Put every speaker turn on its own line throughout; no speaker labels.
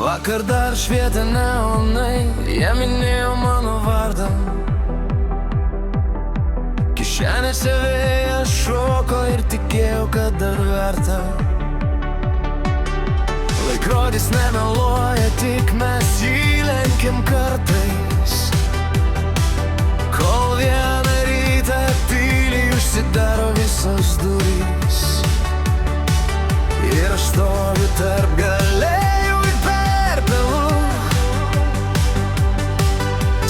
Vakar dar švietė neonai, jie minėjo mano vardą. Kišenėse vėjas šoko ir tikėjau, kad dar verta. Laikrodis nemeluoja, tik mes jį lenkiam kartais. Kol vieną rytą tyliai užsidaro visos durys ir aš stoviu tarp galėjų ir perpelų.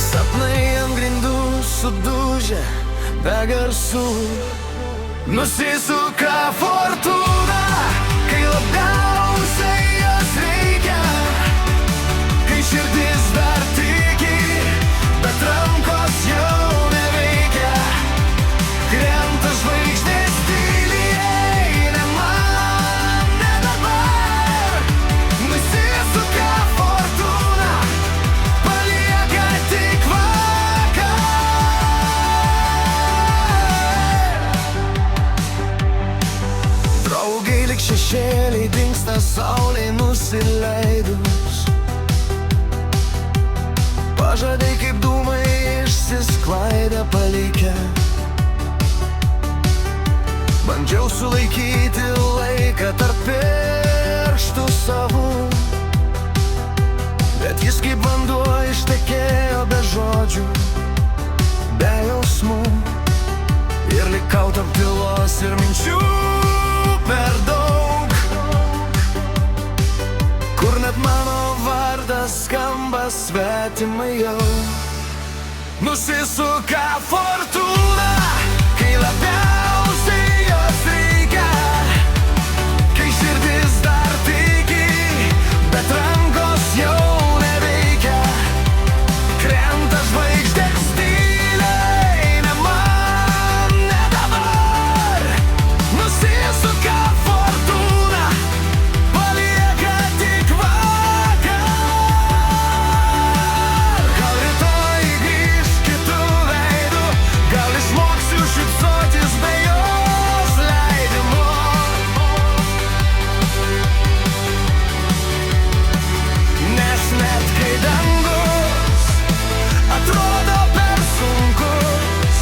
Sapnai ant grindų sudužę be garsų. Nusisuka fortūna, kai labiausiai jos reikia, kai širdis dar tiki, bet rankos jau neveikia. Krenta žvaigždės tyliai, ne man, ne dabar. Nusisuka fortūna, palieka tik vakar. Draugai lyg šešėliai dingsta saulei nusileidus. Pažadai kaip dūmai išsisklaidę palikę. Bandžiau sulaikyti laiką tarp pirštų savų, bet jis kaip vanduo ištekėjo be žodžių, be jausmų. Ir likau tarp tylos ir minčių per daug, kur net mano vardas skamba svetimai jau. Nusisuka fortūna, kai labiausiai jos reikia, kai širdis dar tiki, bet rankos jau neveikia. Krenta žvaigždės tyliai, ne man, ne dabar. Nusisuka fortūna, palieka tik vakar. Gal rytoj grįš kitų veidų, gal išmoksiu šypsotis be jos leidimo. Nes net kai dangus atrodo per sunkus,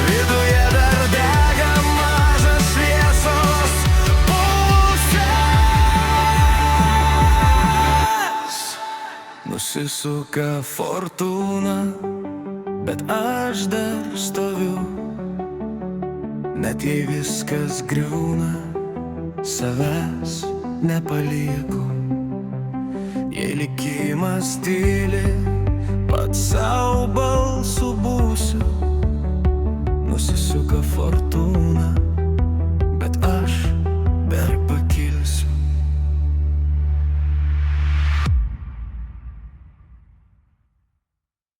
viduje dar dega mažas šviesos pulsas. Nusisuka fortūna, bet aš dar stoviu. Net jei viskas griūna, savęs nepalieku. Jei likimas tyli, pats savo balsu būsiu. Nusisuka fortūna,